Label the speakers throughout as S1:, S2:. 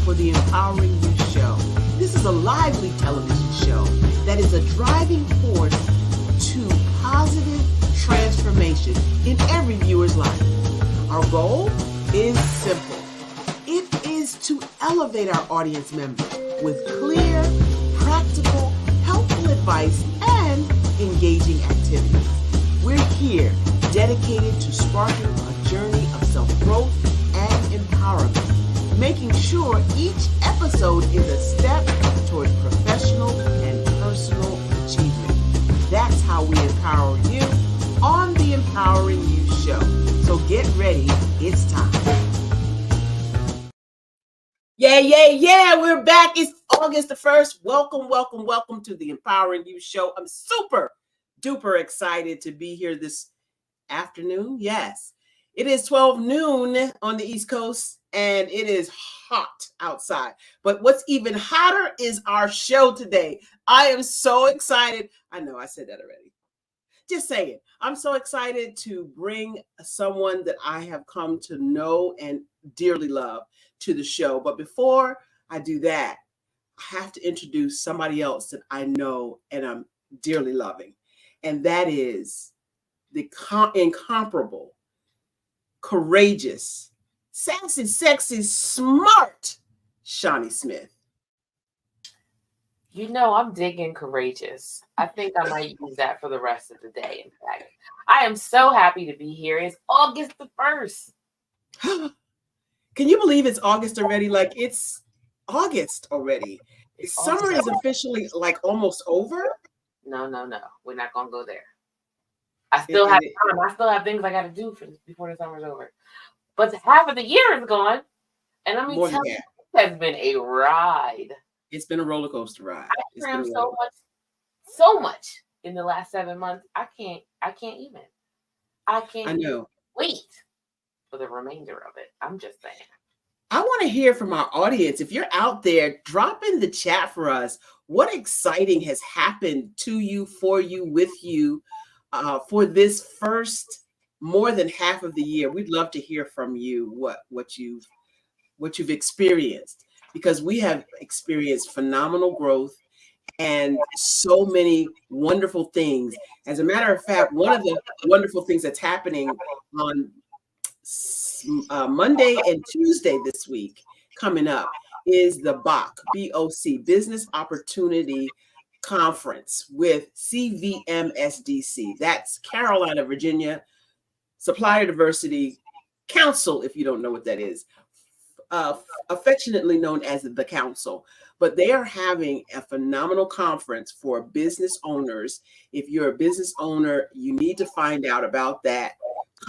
S1: for the Empowering You Show. This is a lively television show that is a driving force to positive transformation in every viewer's life. Our goal is simple. It is to elevate our audience members with clear, practical, helpful advice and engaging activities. We're here dedicated to sparking a journey of self-growth and empowerment, making sure each episode is a step toward professional and personal achievement. That's how we empower you on the Empowering You Show. So get ready, it's time. Yeah, we're back. It's August the 1st. Welcome to the Empowering You Show. I'm super duper excited to be here this afternoon. Yes, it is 12 noon on the East Coast and it is hot outside. But what's even hotter is our show today. I am so excited. I know I said that already. Just saying, I'm so excited to bring someone that I have come to know and dearly love to the show. But before I do that, I have to introduce somebody else that I know and I'm dearly loving. And that is the incomparable, courageous, sassy, sexy, smart Shani Smith.
S2: You know, I'm digging courageous. I think I might use that for the rest of the day. In fact, I am so happy to be here. It's August the 1st.
S1: Can you believe it's August already? Like, it's August already. Summer is officially like almost over.
S2: No. We're not going to go there. I still have time. I still have things I got to do before the summer's over. But half of the year is gone. And let me tell you, it has been a ride.
S1: It's been a roller coaster ride.
S2: I crammed so much in the last 7 months. I can't wait for the remainder of it. I'm just saying.
S1: I want to hear from our audience. If you're out there, drop in the chat for us. What exciting has happened to you, for you, with you, for this first more than half of the year? We'd love to hear from you what you've experienced, because we have experienced phenomenal growth and so many wonderful things. As a matter of fact, one of the wonderful things that's happening on Monday and Tuesday this week coming up is the BOC, Business Opportunity Conference with CVMSDC. That's Carolina, Virginia Supplier Diversity Council, if you don't know what that is. Affectionately known as the Council, but they are having a phenomenal conference for business owners. If you're a business owner, you need to find out about that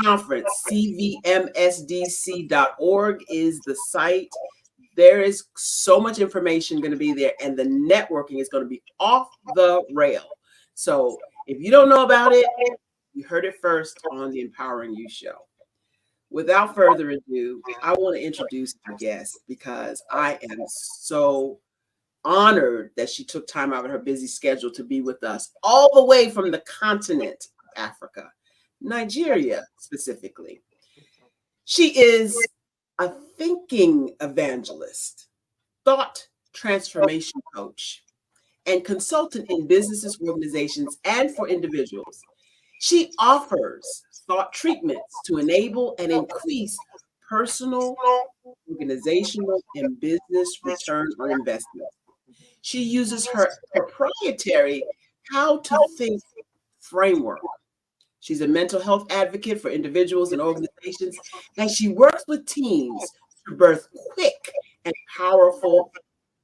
S1: conference. CVMSDC.org is the site. There is so much information going to be there, and the networking is going to be off the rail. So if you don't know about it, you heard it first on the Empowering You Show. Without further ado, I want to introduce our guest, because I am so honored that she took time out of her busy schedule to be with us all the way from the continent of Africa, Nigeria specifically. She is a thinking evangelist, thought transformation coach, and consultant in businesses, organizations, and for individuals. She offers thought treatments to enable and increase personal, organizational, and business return on investment. She uses her proprietary How to Think framework. She's a mental health advocate for individuals and organizations, and she works with teams to birth quick and powerful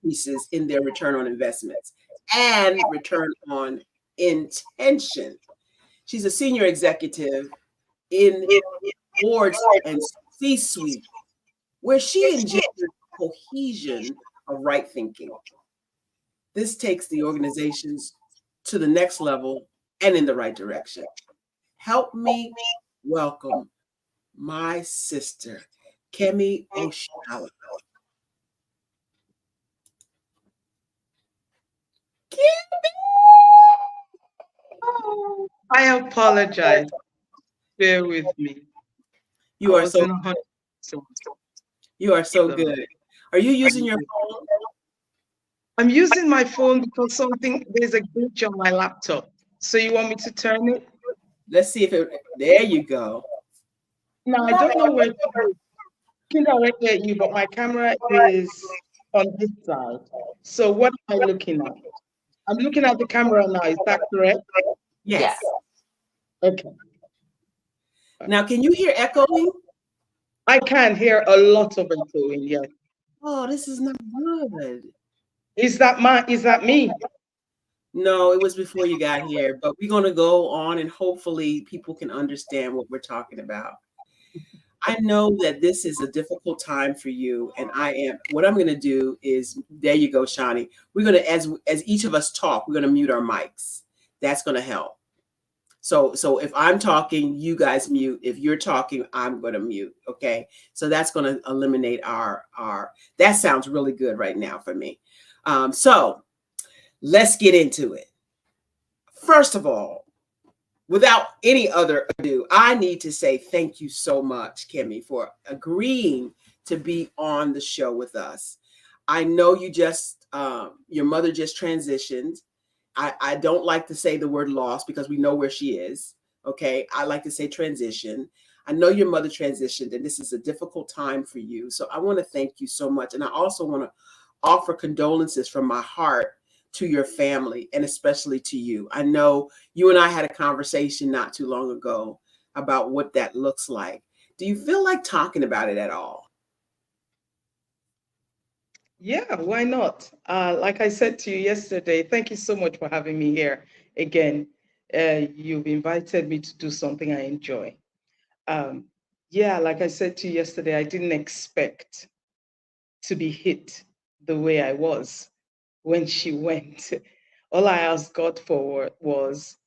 S1: pieces in their return on investments and return on intention. She's a senior executive in boards and C-suite, where she engenders cohesion of right thinking. This takes the organizations to the next level and in the right direction. Help me welcome my sister, Kemi Oshala.
S3: I apologize. Bear with me.
S1: You are so good. Are you
S3: I,
S1: using your phone?
S3: I'm using my phone because there's a glitch on my laptop. So you want me to turn it?
S1: Let's see if it. There you go.
S3: No, I don't know where to look. Looking directly at you, but my camera is on this side. So what am I looking at? I'm looking at the camera now. Is that correct?
S2: Yeah.
S1: Yes.
S3: Okay.
S1: Now, can you hear echoing?
S3: I can hear a lot of echoing. Yes.
S1: Oh, this is not good.
S3: Is that me?
S1: No, it was before you got here, but we're going to go on and hopefully people can understand what we're talking about. I know that this is a difficult time for you, and what I'm going to do is, there you go, Shani. We're going to, as each of us talk, we're going to mute our mics. That's going to help. So if I'm talking, you guys mute. If you're talking, I'm going to mute. Okay. So that's going to eliminate that sounds really good right now for me. So let's get into it. First of all, without any other ado, I need to say thank you so much, Kimmy, for agreeing to be on the show with us. I know your mother just transitioned. I don't like to say the word loss because we know where she is. Okay. I like to say transition. I know your mother transitioned and this is a difficult time for you. So I want to thank you so much. And I also want to offer condolences from my heart to your family and especially to you. I know you and I had a conversation not too long ago about what that looks like. Do you feel like talking about it at all?
S3: Yeah, why not? Like I said to you yesterday, thank you so much for having me here again. You've invited me to do something I enjoy. Um, yeah, like I said to you yesterday, I didn't expect to be hit the way I was when she went. All I asked God for was,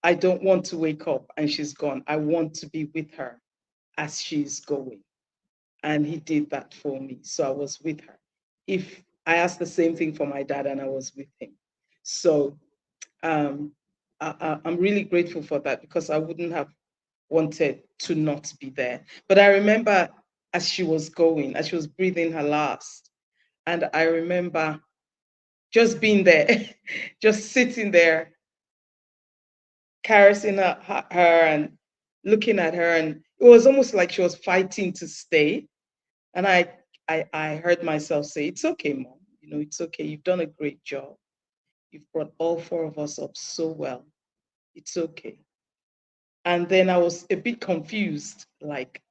S3: I don't want to wake up and she's gone. I want to be with her as she's going. And He did that for me. So I was with her. If I asked the same thing for my dad and I was with him. So um, I'm really grateful for that because I wouldn't have wanted to not be there. But I remember as she was going, as she was breathing her last, and I remember just being there, just sitting there, caressing her and looking at her. And it was almost like she was fighting to stay. And I heard myself say, "It's okay, Mom. You know, it's okay. You've done a great job. You've brought all four of us up so well. It's okay." And then I was a bit confused. Like,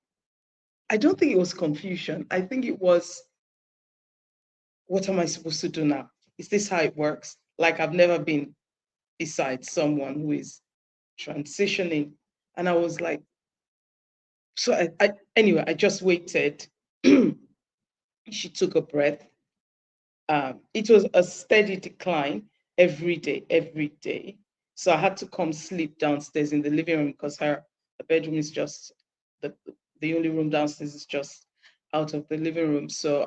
S3: I don't think it was confusion. I think it was, what am I supposed to do now? Is this how it works? Like, I've never been beside someone who is transitioning. And I was like, so anyway, I just waited. She took a breath. It was a steady decline every day, every day. So I had to come sleep downstairs in the living room because her bedroom is just the the only room downstairs is just out of the living room. So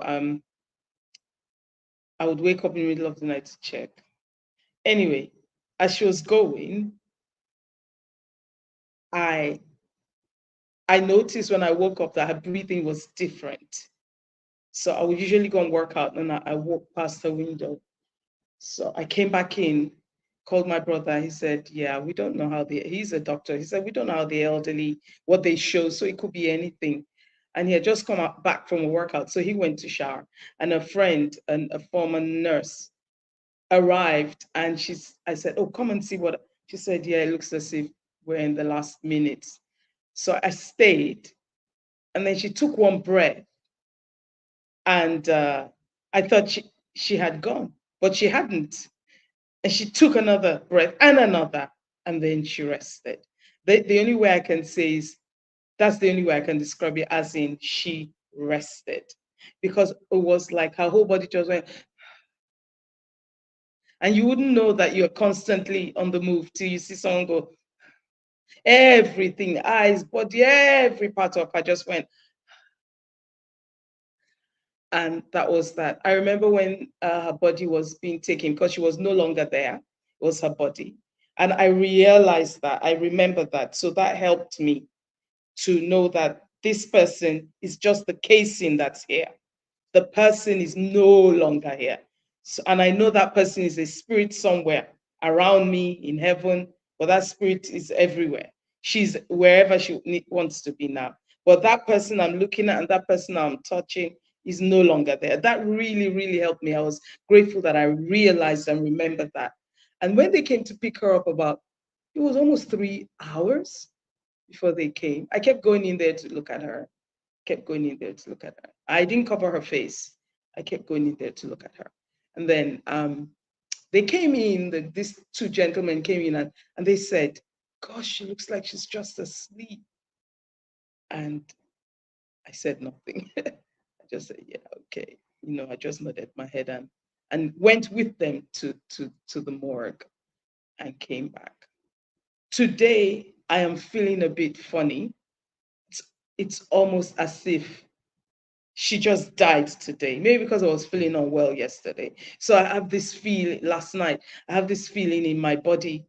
S3: I would wake up in the middle of the night to check. Anyway, as she was going, I I noticed when I woke up that her breathing was different. So I would usually go and work out, and I walked past her window. So I came back in, called my brother. He said, "Yeah, we don't know he's a doctor. He said, we don't know how the elderly, what they show. So it could be anything." And he had just come out back from a workout. So he went to shower. And a friend, a former nurse, arrived. And I said, "Oh, come and see what." She said, "Yeah, it looks as if we're in the last minutes." So I stayed. And then she took one breath. And I thought she had gone, but she hadn't. And she took another breath and another, and then she rested. The only way I can say is that's the only way I can describe it, as in she rested. Because it was like her whole body just went, and you wouldn't know that you're constantly on the move till you see someone go, everything, eyes, body, every part of her just went. And that was that. I remember when her body was being taken because she was no longer there. It was her body. And I realized that, I remember that. So that helped me to know that this person is just the casing that's here. the person is no longer here. So, and I know that person is a spirit somewhere around me in heaven, but that spirit is everywhere. She's wherever she wants to be now. But that person I'm looking at and that person I'm touching is no longer there. That really, really helped me. I was grateful that I realized and remembered that. And when they came to pick her up, it was almost 3 hours before they came. I kept going in there to look at her, kept going in there to look at her. I didn't cover her face. I kept going in there to look at her. And then they came in, these two gentlemen came in and they said, gosh, she looks like she's just asleep. And I said nothing. I just said, yeah, okay. I just nodded my head and went with them to the morgue and came back. Today, I am feeling a bit funny. It's almost as if she just died today. Maybe because I was feeling unwell yesterday. So I have this feeling last night, I have this feeling in my body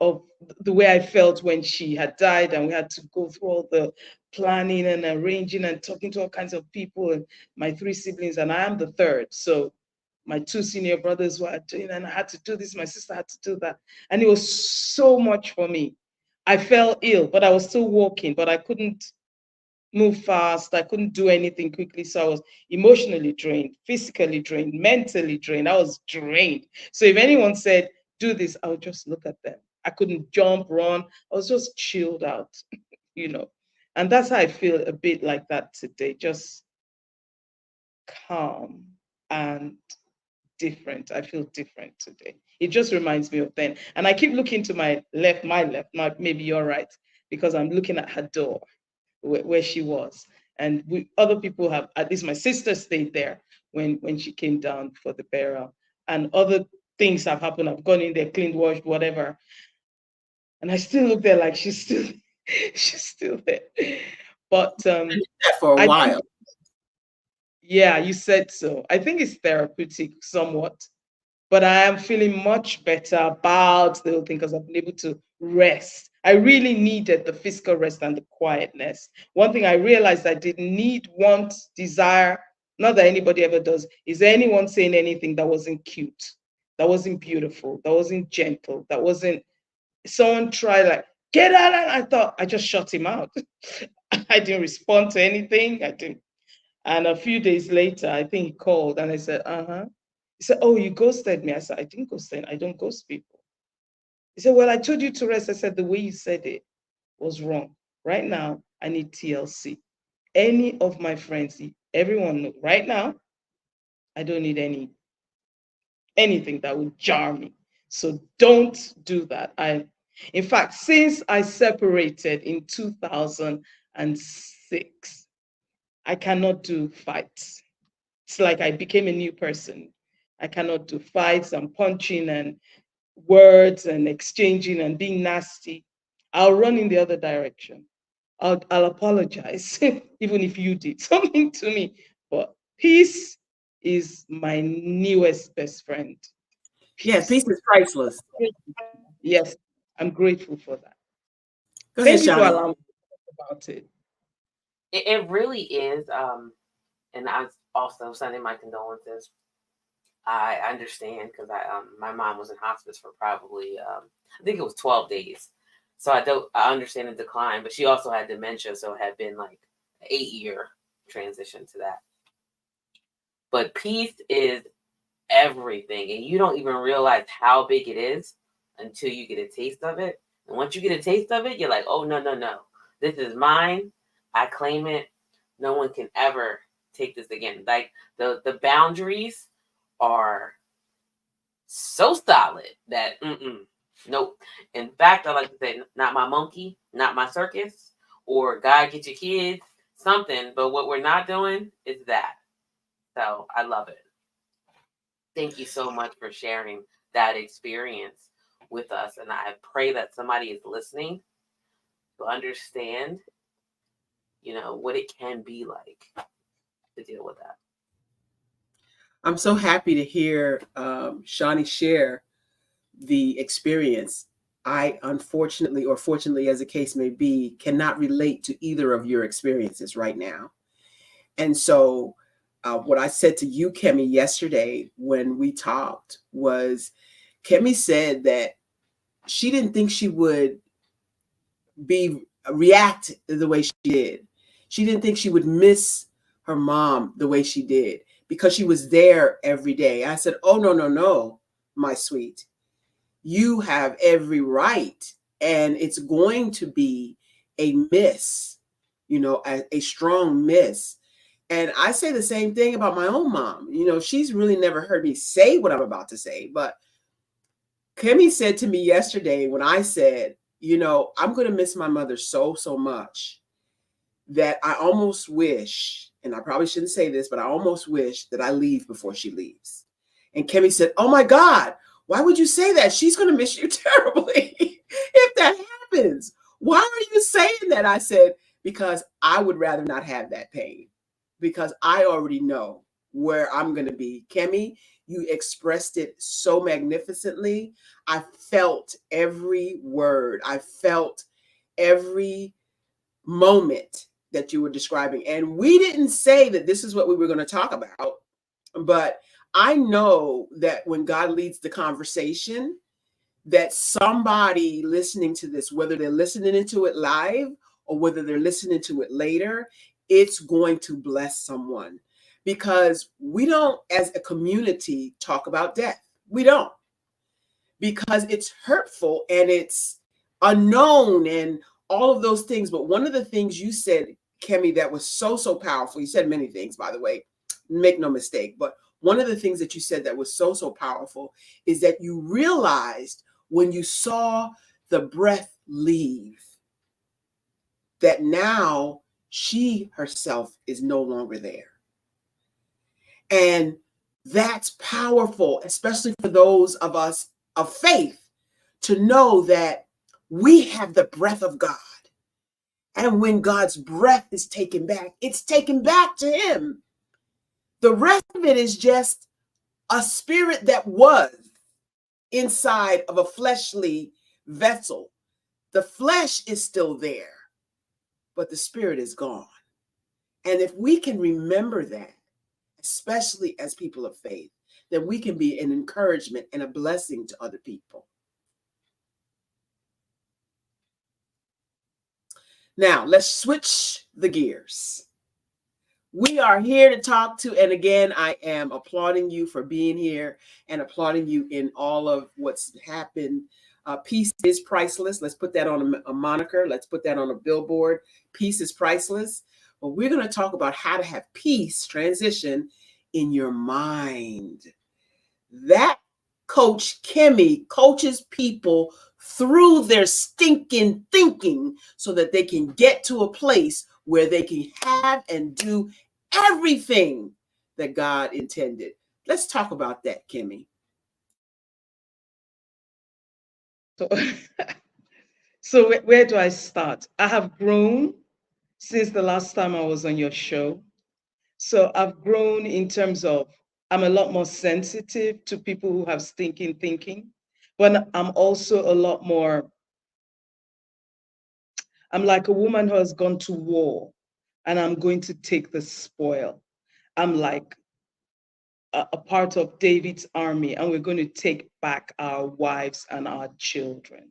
S3: of the way I felt when she had died, and we had to go through all the planning and arranging and talking to all kinds of people and my three siblings, and I am the third. So my two senior brothers were doing, and I had to do this, my sister had to do that. And it was so much for me. I fell ill, but I was still walking, but I couldn't move fast. I couldn't do anything quickly. So I was emotionally drained, physically drained, mentally drained. I was drained. So if anyone said, do this, I would just look at them. I couldn't jump, run. I was just chilled out, you know. And that's how I feel a bit like that today, just calm and different. I feel different today. It just reminds me of then. And I keep looking to my left, maybe you're right, because I'm looking at her door where she was. And other people have, at least my sister stayed there when she came down for the burial. And other things have happened. I've gone in there, cleaned, washed, whatever. And I still look there like she's still she's still there. But
S1: That for a
S3: I
S1: while.
S3: think, yeah, you said so. I think it's therapeutic somewhat, but I am feeling much better about the whole thing because I've been able to rest. I really needed the physical rest and the quietness. One thing I realized I didn't need, want, desire, not that anybody ever does, is anyone saying anything that wasn't cute, that wasn't beautiful, that wasn't gentle, that wasn't, someone tried like, get out. And I thought, I just shut him out. I didn't respond to anything. I didn't. And a few days later, I think he called and I said, uh-huh. He said, oh, you ghosted me. I said, I didn't ghost him. I don't ghost people. He said, well, I told you to rest. I said, the way you said it was wrong. Right now, I need TLC. Any of my friends, everyone knows. Right now, I don't need anything that would jar me. So don't do that. In fact, since I separated in 2006, I cannot do fights. It's like I became a new person. I cannot do fights and punching and words and exchanging and being nasty. I'll run in the other direction. I'll apologize, even if you did something to me. But peace is my newest best friend.
S1: Yeah,
S3: Peace.
S1: peace is priceless.
S3: Yes, I'm grateful for that.
S1: Go ahead,
S3: Thank you for
S1: Shani.
S3: allowing me to talk about it.
S2: It really is. And I also sending my condolences. I understand because my mom was in hospice for probably I think it was 12 days. So I understand the decline, but she also had dementia, so it had been like an 8-year transition to that. But peace is everything, and you don't even realize how big it is until you get a taste of it. And once you get a taste of it, you're like, oh no, no, no. This is mine. I claim it. No one can ever take this again. Like the boundaries are so solid that nope. In fact, I like to say, not my monkey, not my circus, or God get your kids, something. But what we're not doing is that. So I love it. Thank you so much for sharing that experience with us, and I pray that somebody is listening to understand, what it can be like to deal with that.
S1: I'm so happy to hear Shani share the experience. I unfortunately, or fortunately, as the case may be, cannot relate to either of your experiences right now. And so what I said to you, Kemi, yesterday when we talked was, Kemi said that she didn't think she would react the way she did. She didn't think she would miss her mom the way she did because she was there every day. I said, "Oh, no, no, no, my sweet. You have every right, and it's going to be a miss, a strong miss." And I say the same thing about my own mom. She's really never heard me say what I'm about to say, but Kimmy said to me yesterday when I said, I'm going to miss my mother so, so much that I almost wish, and I probably shouldn't say this, but I almost wish that I leave before she leaves. And Kimmy said, "Oh my God, why would you say that? She's going to miss you terribly if that happens. Why are you saying that?" I said, "Because I would rather not have that pain, because I already know where I'm going to be." Kimmy, you expressed it so magnificently. I felt every word. I felt every moment that you were describing. And we didn't say that this is what we were going to talk about, but I know that when God leads the conversation, that somebody listening to this, whether they're listening to it live or whether they're listening to it later, it's going to bless someone, because we don't, as a community, talk about death. We don't, because it's hurtful and it's unknown and all of those things. But one of the things you said, Kemi, that was so, so powerful, you said many things, by the way, make no mistake, but one of the things that you said that was so, so powerful is that you realized when you saw the breath leave, that now she herself is no longer there. And that's powerful, especially for those of us of faith, to know that we have the breath of God. And when God's breath is taken back, it's taken back to Him. The rest of it is just a spirit that was inside of a fleshly vessel. The flesh is still there, but the spirit is gone. And if we can remember that, especially as people of faith, then we can be an encouragement and a blessing to other people. Now, let's switch the gears. We are here to talk to, and again, I am applauding you for being here and applauding you in all of what's happened. Peace is priceless. Let's put that on a moniker. Let's put that on a billboard. Peace is priceless. But we're going to talk about how to have peace transition in your mind. That Coach Kimmy coaches people through their stinking thinking so that they can get to a place where they can have and do everything that God intended. Let's talk about that, Kimmy.
S3: So where do I start? I have grown since the last time I was on your show. So I've grown in terms of I'm a lot more sensitive to people who have stinking thinking, but I'm also a lot more, I'm like a woman who has gone to war and I'm going to take the spoil. I'm like a part of David's army and we're going to take back our wives and our children.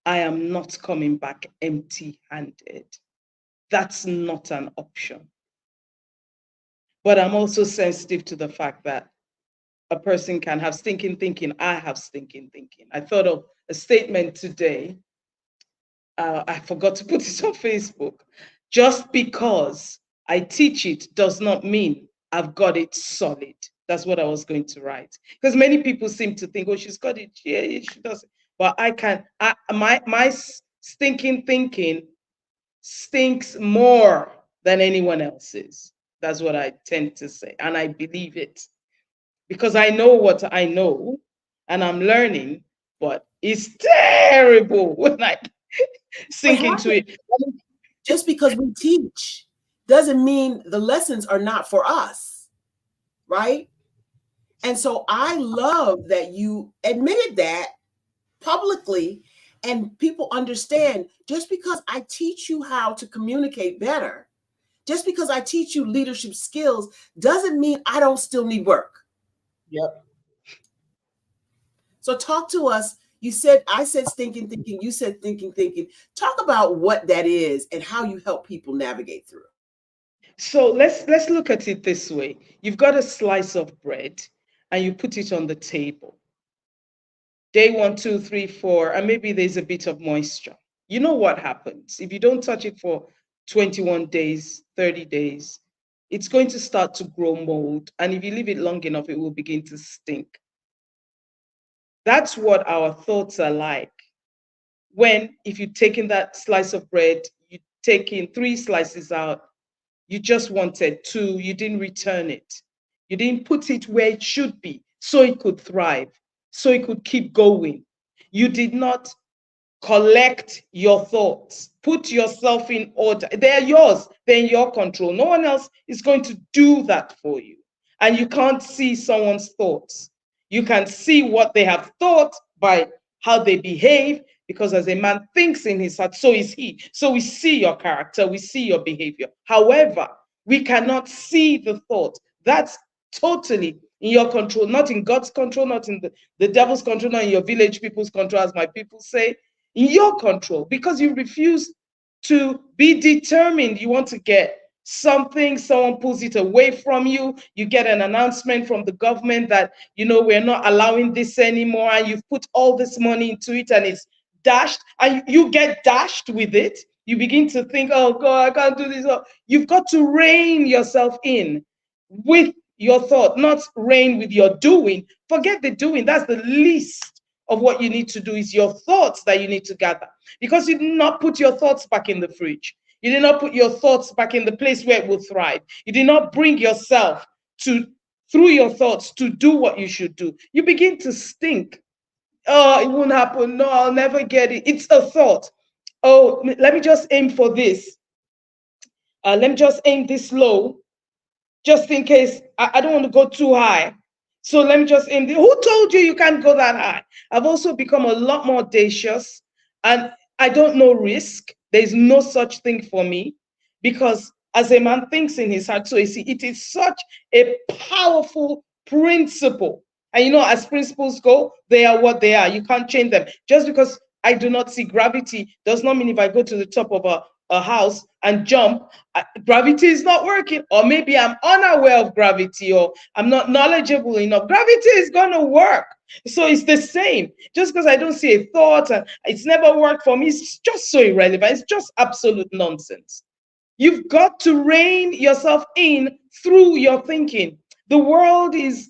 S3: I am not coming back empty-handed. That's not an option. But I'm also sensitive to the fact that a person can have stinking thinking. I have stinking thinking. I thought of a statement today. I forgot to put it on Facebook. Just because I teach it does not mean I've got it solid. That's what I was going to write. Because many people seem to think, oh, she's got it. Yeah, she doesn't. But I can. My stinking thinking stinks more than anyone else's. That's what I tend to say, and I believe it because I know what I know, and I'm learning. But it's terrible when I sink into it.
S1: Just because we teach doesn't mean the lessons are not for us, right? And so I love that you admitted that publicly, and people understand just because I teach you how to communicate better Just because I teach you leadership skills doesn't mean I don't still need work.
S3: Yep.
S1: So talk to us. You said, I said stinking thinking, you said thinking thinking. Talk about what that is and how you help people navigate through.
S3: So let's look at it this way. You've got a slice of bread and you put it on the table. Day one, two, three, four, and maybe there's a bit of moisture. You know what happens if you don't touch it for 21 days, 30 days, it's going to start to grow mold. And if you leave it long enough, it will begin to stink. That's what our thoughts are like. When, if you've taken that slice of bread, you take in 3 slices out, you just wanted 2, you didn't return it. You didn't put it where it should be so it could thrive, so it could keep going. You did not collect your thoughts, put yourself in order. They're yours, they're in your control. No one else is going to do that for you. And you can't see someone's thoughts. You can see what they have thought by how they behave, because as a man thinks in his heart, so is he. So we see your character, we see your behavior. However, we cannot see the thought. That's totally in your control, not in God's control, not in the devil's control, not in your village people's control, as my people say, in your control, because you refuse to be determined. You want to get something, someone pulls it away from you, you get an announcement from the government that, we're not allowing this anymore, and you've put all this money into it and it's dashed, and you get dashed with it. You begin to think, oh God, I can't do this. You've got to rein yourself in with your thought, not rein with your doing. Forget the doing. That's the least of what you need to do. Is your thoughts that you need to gather, because you did not put your thoughts back in the fridge. You did not put your thoughts back in the place where it will thrive. You did not bring yourself to, through your thoughts, to do what you should do. You begin to stink. Oh, it won't happen. No, I'll never get it. It's a thought. Oh, let me just aim for this. Let me just aim this low, just in case I don't want to go too high. So let me just aim. Who told you you can't go that high? I've also become a lot more audacious, and I don't know risk. There's no such thing for me, because as a man thinks in his heart, so you see, it is such a powerful principle. And as principles go, they are what they are. You can't change them. Just because I do not see gravity does not mean if I go to the top of a house and jump, gravity is not working. Or maybe I'm unaware of gravity, or I'm not knowledgeable enough. Gravity is going to work. So it's the same. Just because I don't see a thought and it's never worked for me, it's just so irrelevant. It's just absolute nonsense. You've got to rein yourself in through your thinking. The world is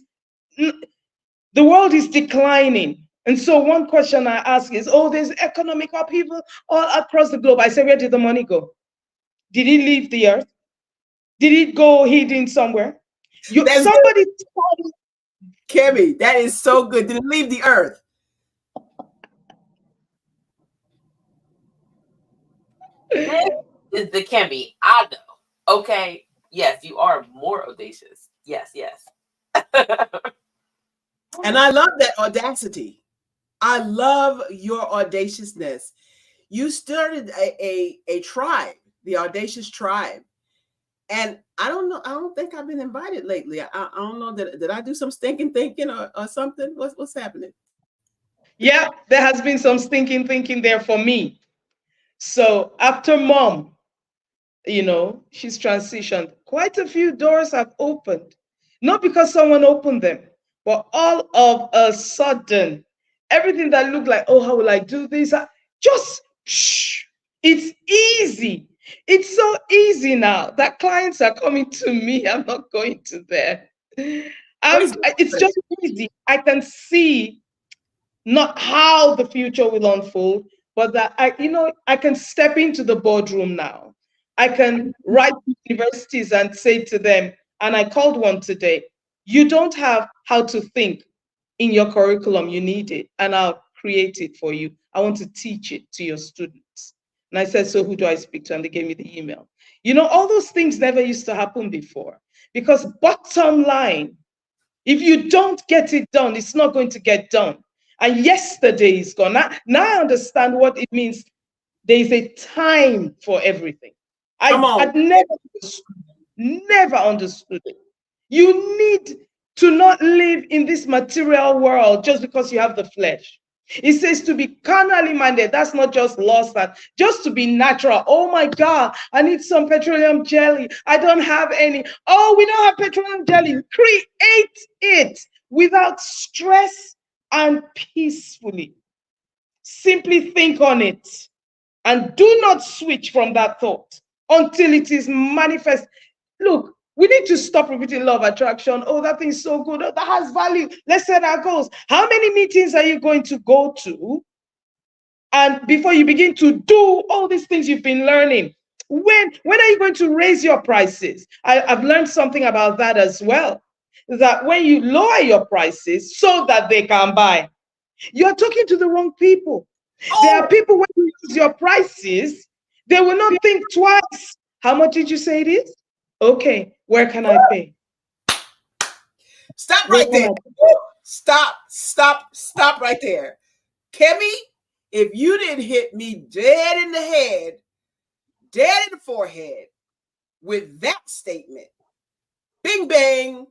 S3: declining. And so one question I ask is, there's economic upheaval all across the globe. I say, where did the money go? Did it leave the earth? Did it go hidden somewhere? Somebody
S1: Kemi, that is so good. Did it leave the earth?
S2: This is the Kemi I know. Okay. Yes, you are more audacious. Yes.
S1: And I love that audacity. I love your audaciousness. You started a tribe, the Audacious Tribe. And I don't know, I don't think I've been invited lately. I don't know, did I do some stinking thinking or something? What's happening?
S3: Yeah, there has been some stinking thinking there for me. So after mom, she's transitioned, quite a few doors have opened. Not because someone opened them, but all of a sudden, everything that looked like, how will I do this? Just, it's easy. It's so easy now that clients are coming to me. I'm not going to them. It's just easy. I can see not how the future will unfold, but that I can step into the boardroom now. I can write to universities and say to them, and I called one today, you don't have how to think in your curriculum, you need it, and I'll create it for you. I want to teach it to your students. And I said, so who do I speak to? And they gave me the email. All those things never used to happen before, because bottom line, if you don't get it done, it's not going to get done. And yesterday is gone. Now I understand what it means. There is a time for everything.
S1: Come on.
S3: I'd never understood it. You need to not live in this material world just because you have the flesh. It says to be carnally minded. That's not just lust, that just to be natural. Oh my God, I need some petroleum jelly. I don't have any. Oh, we don't have petroleum jelly. Create it without stress and peacefully. Simply think on it and do not switch from that thought until it is manifest. Look, we need to stop repeating law of attraction. Oh, that thing's so good. Oh, that has value. Let's set our goals. How many meetings are you going to go to? And before you begin to do all these things you've been learning, when are you going to raise your prices? I've learned something about that as well. That when you lower your prices so that they can buy, you're talking to the wrong people. There are
S1: Oh,
S3: people, when you raise your prices, they will not think twice. How much did you say it is? Okay, where can I pay?
S1: stop
S3: Where
S1: right
S3: can
S1: there.
S3: I?
S1: Woo! Stop right there. Kemi, if you didn't hit me dead in the head, dead in the forehead with that statement, bing bang,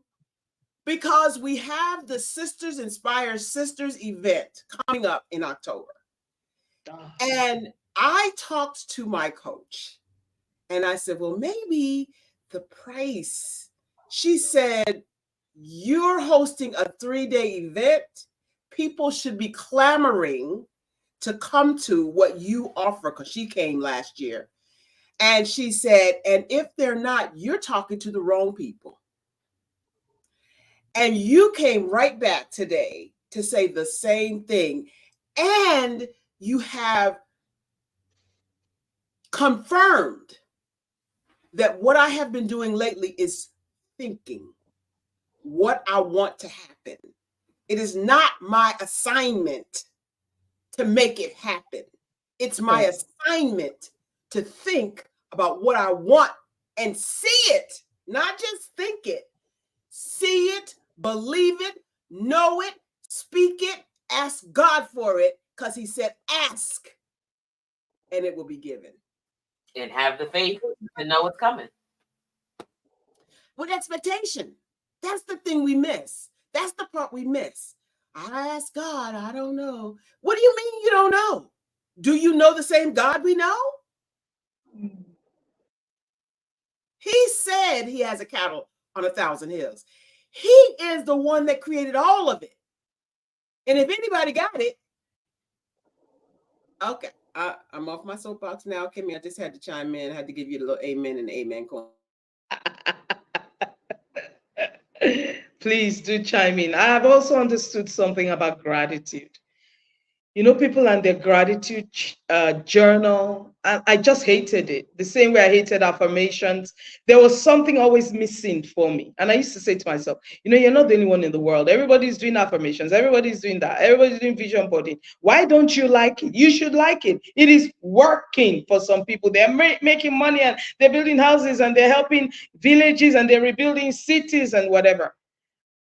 S1: because we have the Sisters Inspire Sisters event coming up in October. And I talked to my coach and I said, well, maybe the price. She said, you're hosting a 3-day event. People should be clamoring to come to what you offer, because she came last year. And she said, and if they're not, you're talking to the wrong people. And you came right back today to say the same thing. And you have confirmed that what I have been doing lately is thinking what I want to happen. It is not my assignment to make it happen. It's my assignment to think about what I want and see it, not just think it. See it, believe it, know it, speak it, ask God for it, because He said, ask and it will be given.
S2: And have the faith to know what's coming.
S1: With expectation. That's the thing we miss. That's the part we miss. I ask God, I don't know. What do you mean you don't know? Do you know the same God we know? He said He has a cattle on 1,000 hills. He is the one that created all of it. And if anybody got it, okay, I'm off my soapbox now, Kimmy. I just had to chime in. I had to give you a little amen and amen coin.
S3: Please do chime in. I have also understood something about gratitude. You know, people and their gratitude journal. And I just hated it. The same way I hated affirmations. There was something always missing for me. And I used to say to myself, you know, you're not the only one in the world. Everybody's doing affirmations. Everybody's doing that. Everybody's doing vision boarding. Why don't you like it? You should like it. It is working for some people. They're making money and they're building houses and they're helping villages and they're rebuilding cities and whatever.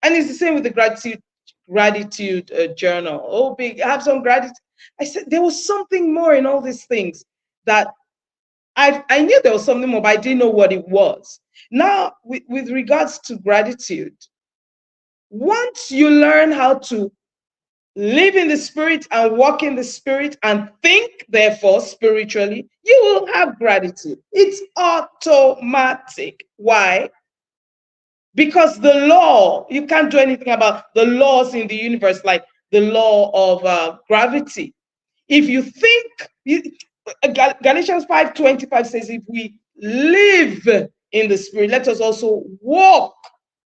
S3: And it's the same with the gratitude journal. Oh, big, have some gratitude. I said there was something more in all these things that I knew there was something more, but I didn't know what it was. Now, with regards to gratitude, once you learn how to live in the spirit and walk in the spirit and think, therefore, spiritually, you will have gratitude. It's automatic. Why? Because the law, you can't do anything about the laws in the universe, like the law of gravity. If you think, Galatians 5:25 says, if we live in the spirit, let us also walk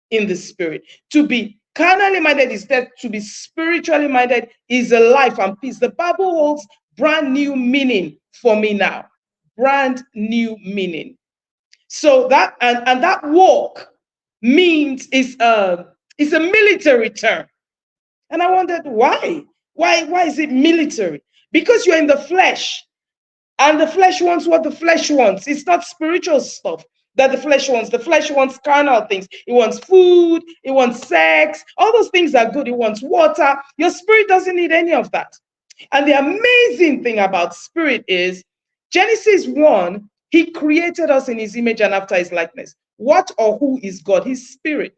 S3: in the spirit. To be carnally minded is death, to be spiritually minded is a life and peace. The Bible holds brand new meaning for me now. Brand new meaning. So that and that walk means it's a military term. And I wondered why? Why is it military? Because you're in the flesh, and the flesh wants what the flesh wants. It's not spiritual stuff that the flesh wants. The flesh wants carnal things. It wants food, it wants sex. All those things are good. It wants water. Your spirit doesn't need any of that. And the amazing thing about spirit is Genesis 1 He created us in his image and after his likeness. What or who is God? He's spirit.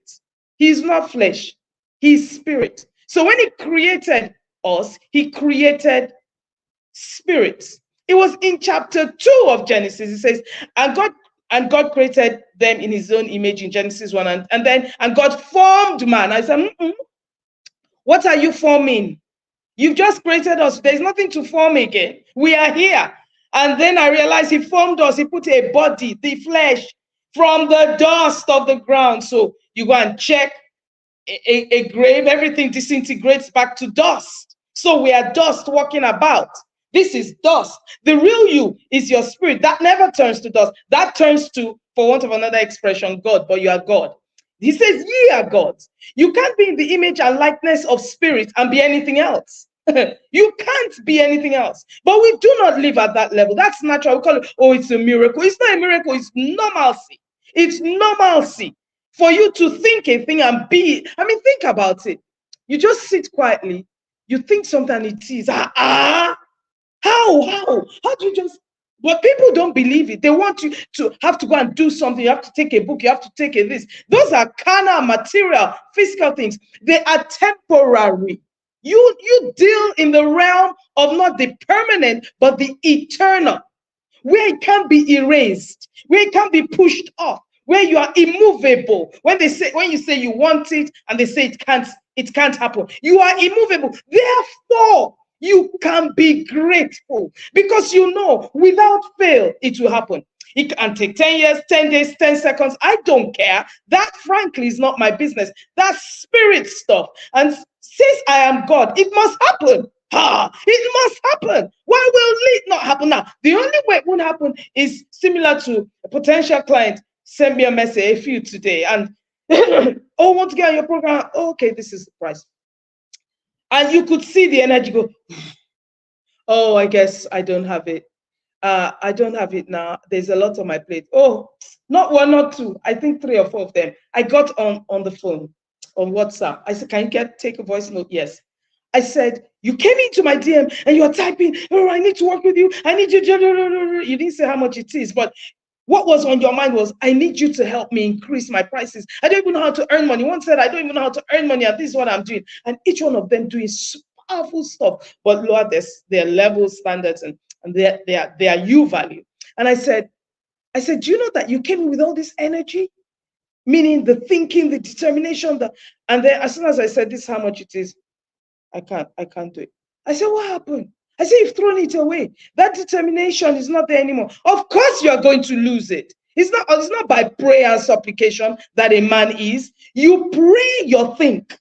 S3: He's not flesh. He's spirit. So when he created us, he created spirits. It was in chapter 2 of Genesis. It says, and God created them in his own image in Genesis 1. And God formed man. I said, what are you forming? You've just created us. There's nothing to form again. We are here. And then I realized he formed us. He put a body, the flesh, from the dust of the ground. So you go and check a grave, everything disintegrates back to dust. So we are dust walking about. This is dust. The real you is your spirit. That never turns to dust. That turns to, for want of another expression, God, but you are God. He says, ye are gods. You can't be in the image and likeness of spirit and be anything else. You can't be anything else. But we do not live at that level. That's natural. We call it, oh, it's a miracle. It's not a miracle. It's normalcy. It's normalcy. For you to think a thing and be, I mean, think about it. You just sit quietly, you think something and it is, how do you just, but people don't believe it. They want you to have to go and do something. You have to take a book, you have to take a this. Those are carnal, material, physical things. They are temporary. You deal in the realm of not the permanent, but the eternal, where it can't be erased, where it can't be pushed off, where you are immovable. When you say you want it and they say it can't happen, you are immovable. Therefore, you can be grateful because you know without fail it will happen. It can take 10 years, 10 days, 10 seconds. I don't care. That, frankly, is not my business. That's spirit stuff. And since I am God, it must happen. It must happen. Why will it not happen now? The only way it won't happen is similar to a potential client send me a message, a few today, and oh, want to get on your program? Oh, okay, this is the price. And you could see the energy go, oh, I guess I don't have it. I don't have it now. There's a lot on my plate. Oh, not one, not two. I think 3 or 4 of them. I got on the phone, on WhatsApp. I said, can you take a voice note? Yes. I said, you came into my DM and you're typing, oh, I need to work with you. I need you. You didn't say how much it is, but what was on your mind was, I need you to help me increase my prices. I don't even know how to earn money. One said, I don't even know how to earn money, and this is what I'm doing. And each one of them doing powerful stuff. But Lord, their level standards and their you value. And I said, do you know that you came in with all this energy? Meaning the thinking, the determination, and then as soon as I said, this is how much it is, I can't do it. I said, what happened? I said, you've thrown it away. That determination is not there anymore. Of course, you are going to lose it. It's not by prayer and supplication that a man is. You pray your think.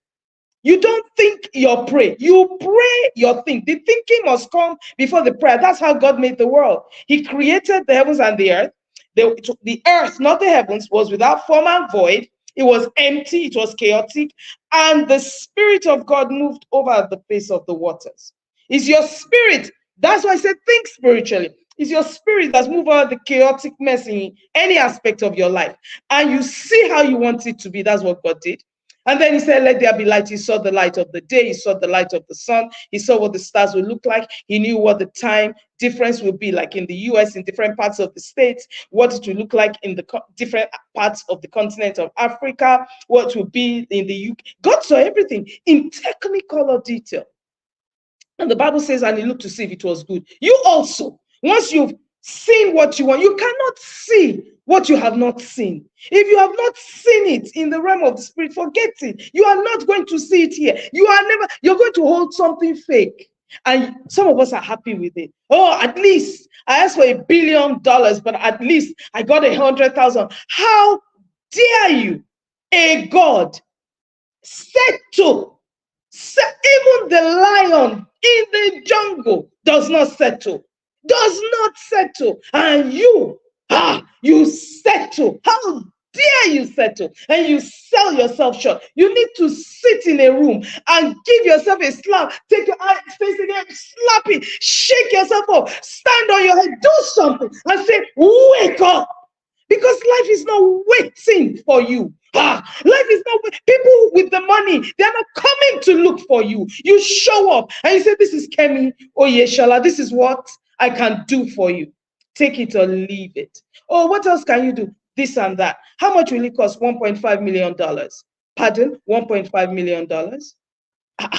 S3: You don't think your pray. You pray your think. The thinking must come before the prayer. That's how God made the world. He created the heavens and the earth. The earth, not the heavens, was without form and void. It was empty. It was chaotic. And the Spirit of God moved over the face of the waters. It's your spirit. That's why I said think spiritually. It's your spirit that's moved over the chaotic mess in any aspect of your life. And you see how you want it to be. That's what God did. And then he said, let there be light. He saw the light of the day. He saw the light of the sun. He saw what the stars would look like. He knew what the time difference would be like in the US, in different parts of the states, what it would look like in the different parts of the continent of Africa, what would be in the UK. God saw everything in technicolor detail. And the Bible says, and he looked to see if it was good. You also, once you've seen what you want, you cannot see what you have not seen. If you have not seen it in the realm of the spirit, forget it. You are not going to see it here. You're going to hold something fake. And some of us are happy with it. Oh, at least I asked for $1 billion, but at least I got 100,000. How dare you, a God, settle? Even the lion in the jungle does not settle. And you settle. How dare you settle? And you sell yourself short. You need to sit in a room and give yourself a slap. Take your eyes, face again, slap it, shake yourself up, stand on your head, do something, and say, wake up. Because life is not waiting for you. Life is not people with the money. They're not coming to look for you. You show up and you say, this is Kemi Oyeshala. This is what I can do for you. Take it or leave it. Oh, what else can you do? This and that. How much will it cost? $1.5 million. Pardon? $1.5 million.
S1: Without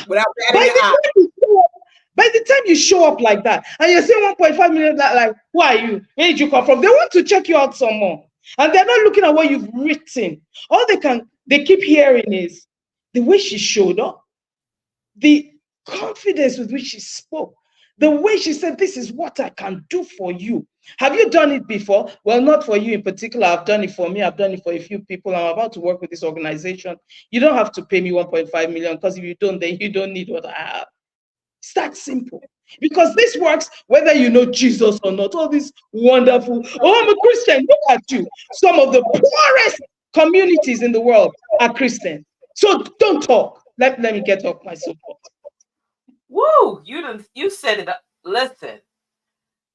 S1: batting
S3: By
S1: an
S3: the
S1: eye.
S3: time you show up, by the time you show up like that, and you're saying 1.5 million, like, who are you? Where did you come from? They want to check you out some more. And they're not looking at what you've written. All they keep hearing is the way she showed up, the confidence with which she spoke, the way she said, this is what I can do for you. Have you done it before? Well, not for you in particular. I've done it for me. I've done it for a few people. I'm about to work with this organization. You don't have to pay me 1.5 million, because if you don't, then you don't need what I have. It's that simple. Because this works whether you know Jesus or not. All these wonderful, oh, I'm a Christian. Look at you. Some of the poorest communities in the world are Christian. So don't talk. Let me get off my soapbox.
S2: Woo! You said it. Listen.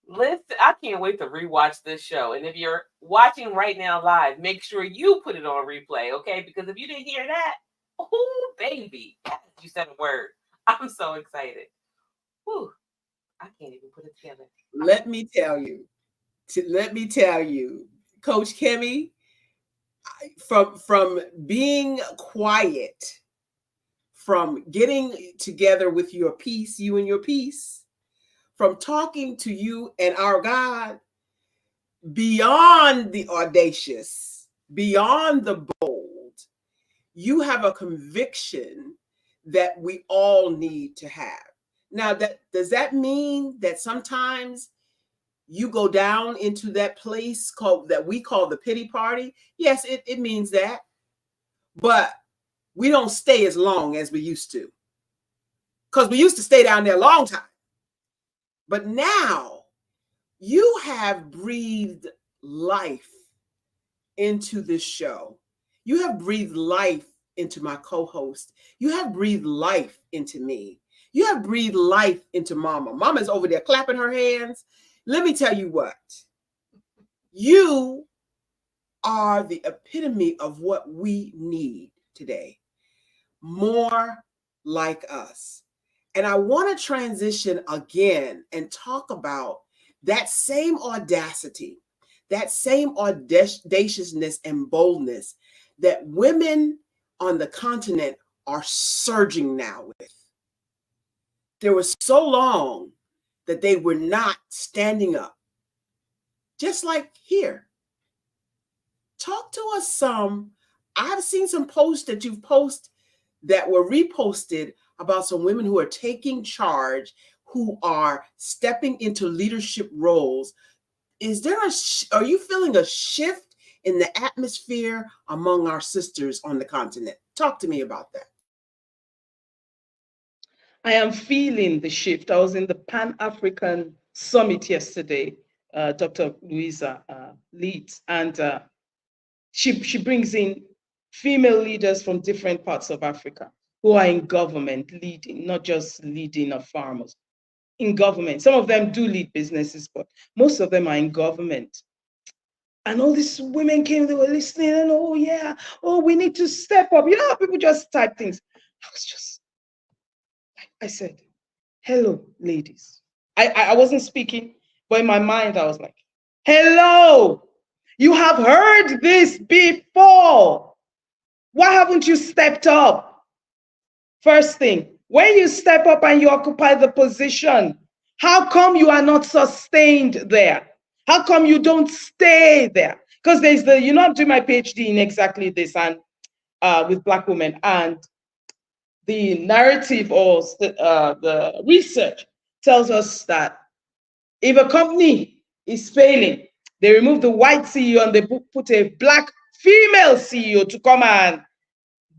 S2: I can't wait to rewatch this show. And if you're watching right now live, make sure you put it on replay, okay? Because if you didn't hear that, oh baby, you said a word. I'm so excited. Whew. I can't even put it together.
S1: Let me tell you, Coach Kimmy, from being quiet, from getting together with your peace, you and your peace, from talking to you and our God, beyond the audacious, beyond the bold, you have a conviction that we all need to have. Now, does that mean that sometimes you go down into that place that we call the pity party? Yes, it means that. But we don't stay as long as we used to. Because we used to stay down there a long time. But now you have breathed life into this show. You have breathed life into my co-host. You have breathed life into me. You have breathed life into Mama. Mama's over there clapping her hands. Let me tell you what. You are the epitome of what we need today. More like us. And I want to transition again and talk about that same audacity, that same audaciousness and boldness that women on the continent are surging now with. There was so long that they were not standing up, just like here. Talk to us some. I've seen some posts that you've posted that were reposted about some women who are taking charge, who are stepping into leadership roles. Are you feeling a shift in the atmosphere among our sisters on the continent? Talk to me about that.
S3: I am feeling the shift. I was in the Pan-African Summit yesterday. Dr. Louisa leads, and she brings in female leaders from different parts of Africa who are in government leading, not just leading of farmers, in government. Some of them do lead businesses, but most of them are in government. And all these women came, they were listening, and oh yeah, oh, we need to step up. You know how people just type things. I said, hello, ladies. I wasn't speaking, but in my mind, I was like, hello, you have heard this before. Why haven't you stepped up? First thing, when you step up and you occupy the position, how come you are not sustained there? How come you don't stay there? Because there's I'm doing my PhD in exactly this, and with Black women, and the narrative or the research tells us that if a company is failing, they remove the white CEO and they put a Black female CEO to come and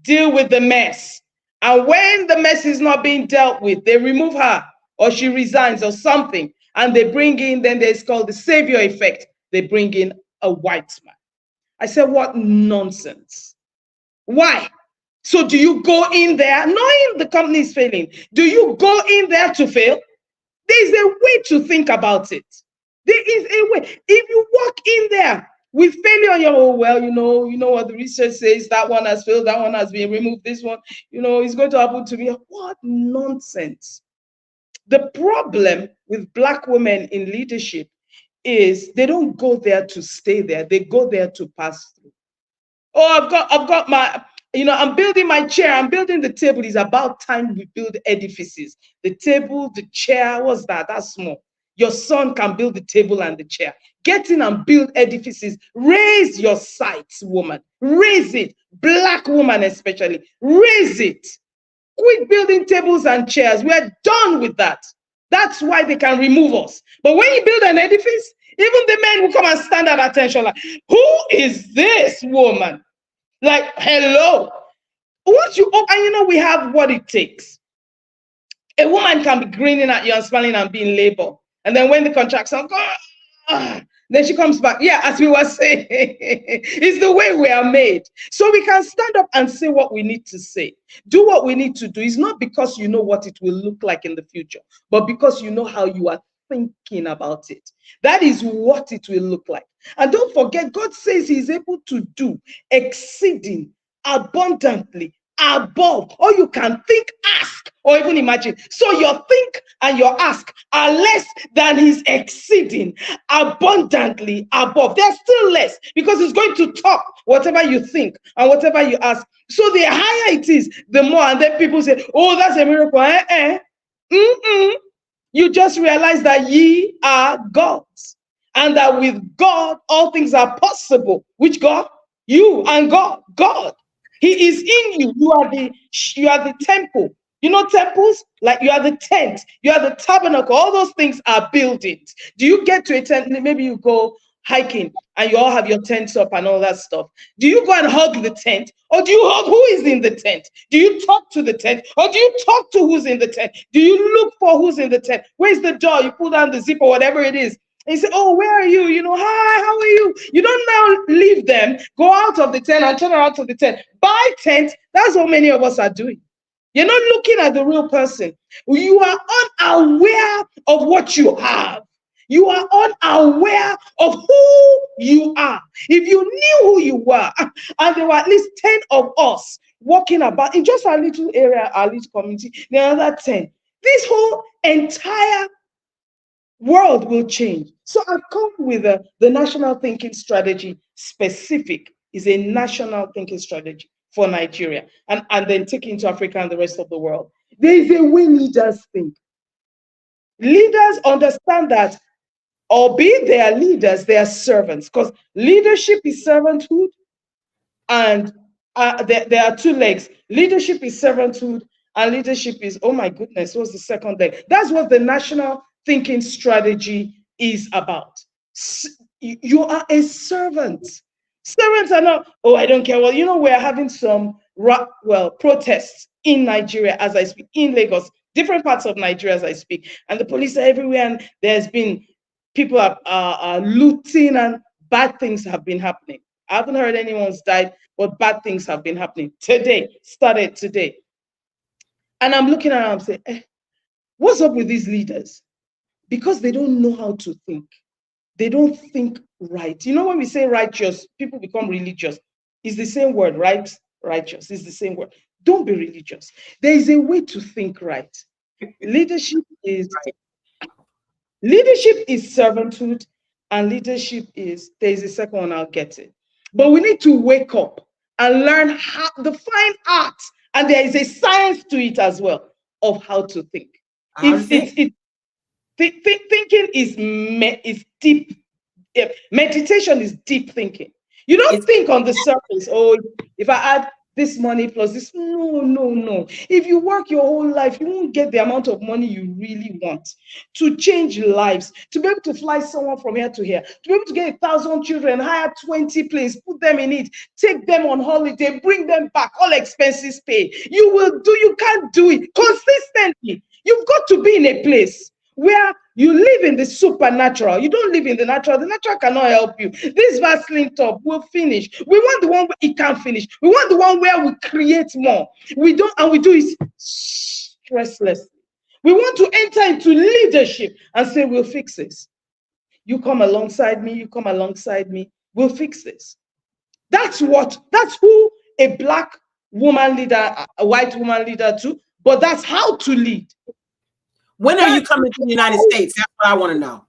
S3: deal with the mess. And when the mess is not being dealt with, they remove her or she resigns or something. And they bring in, then there's called the savior effect. They bring in a white man. I said, what nonsense. Why? So do you go in there knowing the company is failing? Do you go in there to fail? There's a way to think about it. There is a way. If you walk in there with failure on your own, well, you know what the research says, that one has failed, that one has been removed, this one, it's going to happen to me. What nonsense. The problem with Black women in leadership is they don't go there to stay there. They go there to pass through. Oh, I've got my, I'm building my chair. I'm building the table. It's about time we build edifices. The table, the chair, what's that? That's small. Your son can build the table and the chair. Get in and build edifices. Raise your sights, woman. Raise it. Black woman especially. Raise it. Quit building tables and chairs. We're done with that. That's why they can remove us. But when you build an edifice, even the men will come and stand at attention like, who is this woman? Like, hello. And we have what it takes. A woman can be grinning at you and smiling and being labor. And then when the contract's on, then she comes back. Yeah, as we were saying, it's the way we are made. So we can stand up and say what we need to say. Do what we need to do. It's not because you know what it will look like in the future, but because you know how you are thinking about it. That is what it will look like. And don't forget, God says He's able to do exceeding abundantly above all you can think, ask, or even imagine. So your think and your ask are less than His exceeding abundantly above. They're still less because He's going to top whatever you think and whatever you ask. So the higher it is, the more. And then people say, oh, that's a miracle. You just realize that ye are gods, and that with God all things are possible. Which God? You and God. God. He is in you. You are the temple. You know temples? Like you are the tent. You are the tabernacle. All those things are buildings. Do you get to a tent? Maybe you go hiking and you all have your tents up and all that stuff. Do you go and hug the tent, or do you hug who is in the tent? Do you talk to the tent, or do you talk to who's in the tent? Do you look for who's in the tent? Where's the door? You pull down the zip or whatever it is. And you say, oh, where are you? Hi, how are you? You don't now leave them, go out of the tent and turn around to the tent. Buy tent. That's what many of us are doing. You're not looking at the real person. You are unaware of what you have. You are unaware of who you are. If you knew who you were, and there were at least 10 of us walking about in just our little area, our little community, the other 10, this whole entire world will change. So I've come with the national thinking strategy. Specific is a national thinking strategy for Nigeria, and then take it into Africa and the rest of the world. There is a way leaders think. Leaders understand that, albeit they are leaders, they are servants, because leadership is servanthood, and there are two legs. Leadership is servanthood, and leadership is, oh my goodness, what's the second leg? That's what the national thinking strategy is about. You are a servant. Servants are not, oh, I don't care. Well, we're having some protests in Nigeria as I speak, in Lagos, different parts of Nigeria as I speak, and the police are everywhere, and there's been people are looting, and bad things have been happening. I haven't heard anyone's died, but bad things have been happening started today. And I'm looking around and saying, what's up with these leaders? Because they don't know how to think. They don't think right. When we say righteous, people become religious. It's the same word, right? Righteous is the same word. Don't be religious. There is a way to think right. Leadership is servanthood, and leadership is, there's a second one, I'll get it. But we need to wake up and learn how the fine art, and there is a science to it as well, of how to think. Thinking is deep. Meditation is deep thinking. You don't think on the surface, oh, if I add this money plus this. No. If you work your whole life, you won't get the amount of money you really want to change lives, to be able to fly someone from here to here, to be able to get 1,000 children, hire 20 planes, put them in it, take them on holiday, bring them back, all expenses paid. You can't do it consistently. You've got to be in a place where you live in the supernatural. You don't live in the natural. The natural cannot help you. This Vaseline top will finish. We want the one where it can finish. We want the one where we create more. We do it stresslessly. We want to enter into leadership and say, we'll fix this. You come alongside me, we'll fix this. That's who a black woman leader, a white woman leader too, but that's how to lead.
S1: When are you coming to the United States? That's what I want to know.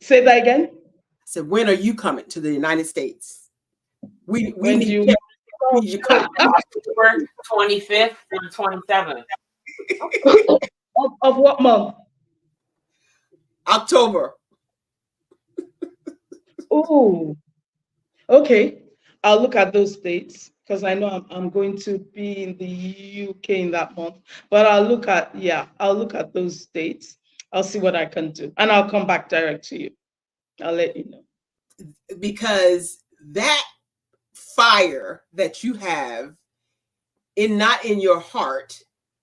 S3: Say that again.
S1: I said, when are you coming to the United States? We
S3: When do
S1: need
S3: you?
S1: we need you coming.
S2: October 25th and 27th.
S3: Of what month?
S1: October.
S3: Oh, okay. I'll look at those dates because I know I'm going to be in the UK in that month. But I'll look at those dates. I'll see what I can do. And I'll come back direct to you. I'll let you know.
S1: Because that fire that you have not in your heart,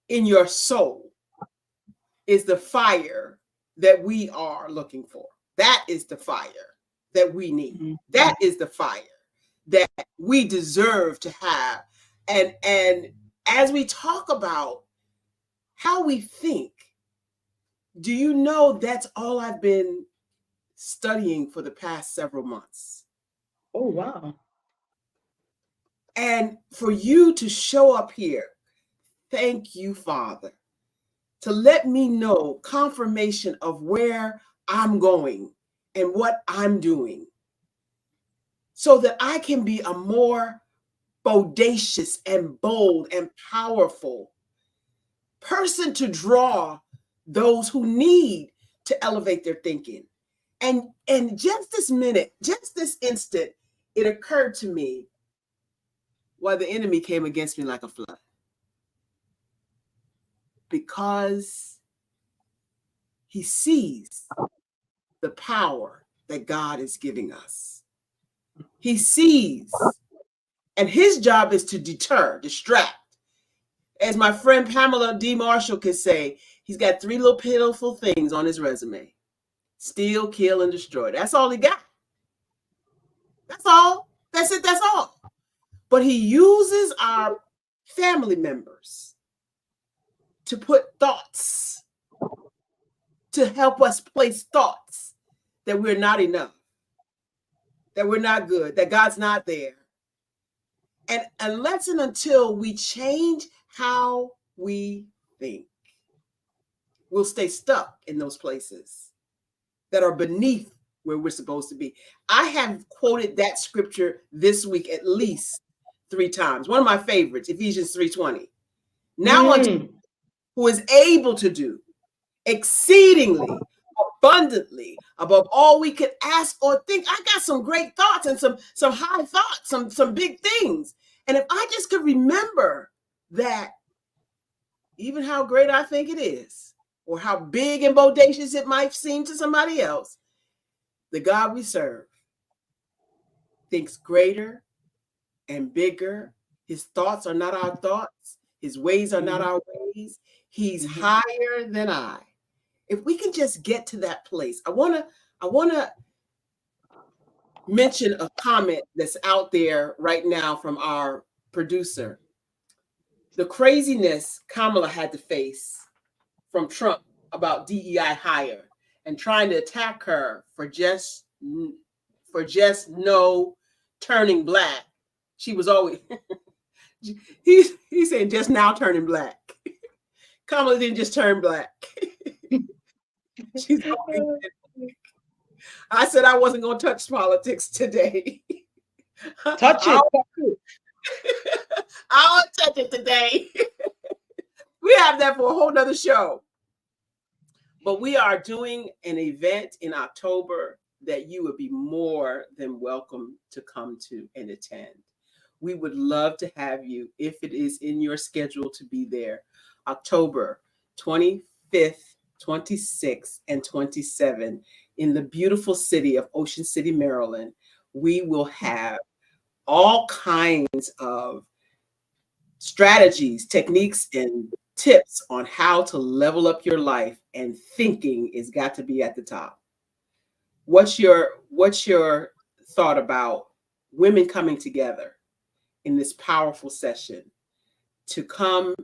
S1: in your soul, is the fire that we are looking for. That is the fire that we need.
S3: Mhm.
S1: That is the fire that we deserve to have. And as we talk about how we think, do you know that's all I've been studying for the past several months?
S3: Oh, wow.
S1: And for you to show up here, thank you, Father, to let me know confirmation of where I'm going and what I'm doing so that I can be a more bodacious and bold and powerful person to draw those who need to elevate their thinking. And just this minute, just this instant, it occurred to me why the enemy came against me like a flood. Because he sees the power that God is giving us. He sees, and his job is to deter, distract. As my friend Pamela D. Marshall could say, he's got 3 little pitiful things on his resume: steal, kill, and destroy. That's all he got. That's all. That's it. That's all. But he uses our family members to put thoughts, to help us place thoughts that we're not enough, that we're not good, that God's not there. And unless and until we change how we think, we'll stay stuck in those places that are beneath where we're supposed to be. I have quoted that scripture this week at least 3 times. One of my favorites, Ephesians 3:20. Now unto who is able to do exceedingly abundantly above all we could ask or think. I got some great thoughts and some high thoughts, some big things. And if I just could remember that, even how great I think it is, or how big and bodacious it might seem to somebody else, the God we serve thinks greater and bigger. His thoughts are not our thoughts. His ways are not our ways. He's higher than I. If we can just get to that place, I want to mention a comment that's out there right now from our producer. The craziness Kamala had to face from Trump about DEI hire and trying to attack her for just no turning black. She was always he's saying just now turning black. Kamala didn't just turn black. She's always, I said I wasn't going to touch politics today.
S3: Touch it.
S1: I'll touch it today. We have that for a whole nother show. But we are doing an event in October that you would be more than welcome to come to and attend. We would love to have you, if it is in your schedule, to be there. October 25th, 26th, and 27th in the beautiful city of Ocean City, Maryland. We will have all kinds of strategies, techniques, and tips on how to level up your life, and thinking has got to be at the top. What's your thought about women coming together in this powerful session to come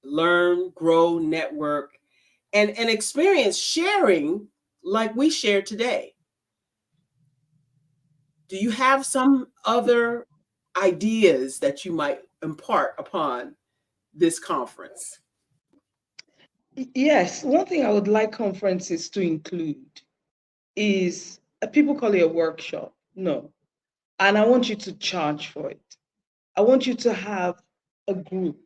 S1: learn, grow, network, and experience sharing like we shared today? Do you have some other ideas that you might impart upon this conference?
S3: Yes, one thing I would like conferences to include is People call it a workshop. No. And I want you to charge for it. I want you to have a group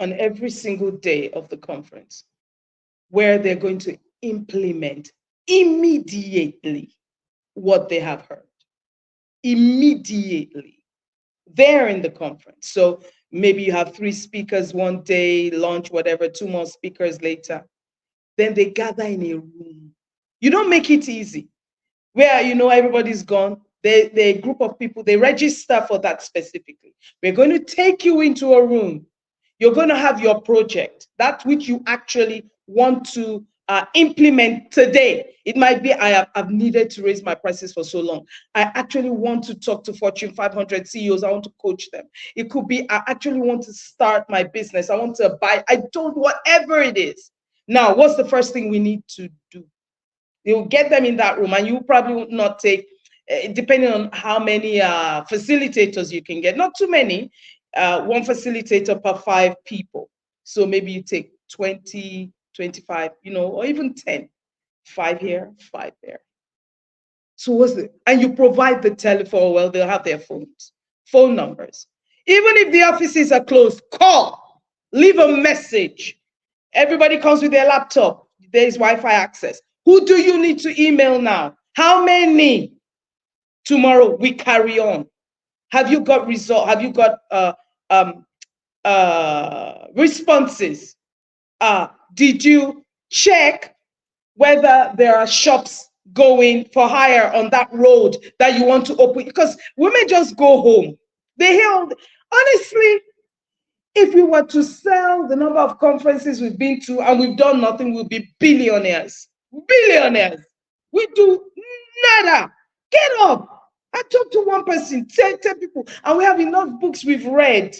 S3: on every single day of the conference where they're going to implement immediately what they have heard. Immediately. There in the conference. So maybe you have 3 speakers one day, lunch, whatever, 2 more speakers later. Then they gather in a room. You don't make it easy. Where everybody's gone. They a group of people, they register for that specifically. We're going to take you into a room. You're going to have your project, that which you actually want to implement today. It might be I've needed to raise my prices for so long. I actually want to talk to Fortune 500 CEOs. I want to coach them. It could be I actually want to start my business. I want to buy. I don't, whatever it is. Now, what's the first thing we need to do? You'll get them in that room, and you probably would not take, depending on how many facilitators you can get, not too many, 1 facilitator per 5 people. So maybe you take 20, 25, or even 10, 5 here, 5 there. So what's the, and you provide the telephone, well, they'll have their phone numbers. Even if the offices are closed, call, leave a message. Everybody comes with their laptop. There's Wi-Fi access. Who do you need to email now? How many? Tomorrow we carry on. Have you got result? Have you got responses? Did you check whether there are shops going for hire on that road that you want to open? Because women just go home. They hear, honestly, if we were to sell the number of conferences we've been to and we've done nothing, we'll be billionaires. Billionaires. We do nada. Get up. I talked to one person, 10 people, and we have enough books we've read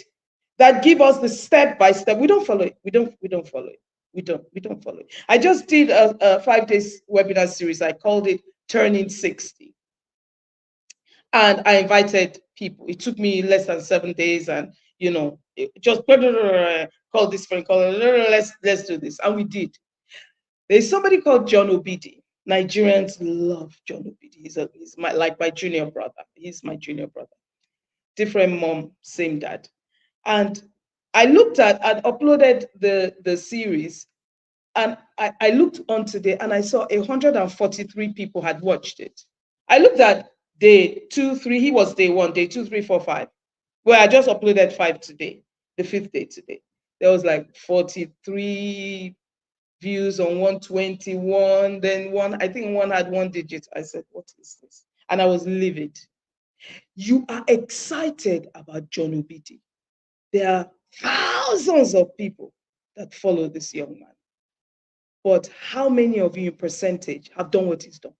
S3: that give us the step by step. We don't follow it. We don't follow it. We don't follow it. I just did a 5-day webinar series. I called it Turning 60. And I invited people. It took me less than 7 days, and just call this friend, let's do this. And we did. There's somebody called John Obidi. Nigerians love John Obidi. He's my junior brother. He's my junior brother. Different mom, same dad. And I looked at and uploaded the series, and I looked on today and I saw 143 people had watched it. I looked at day 2, 3. He was day 1, day 2, 3, 4, 5. Well, I just uploaded 5 today, the 5th day today. There was like 43 views on 121. Then I think one had 1 digit. I said, what is this? And I was livid. You are excited about John Obidi. There are thousands of people that follow this young man. But how many of you in percentage have done what he's done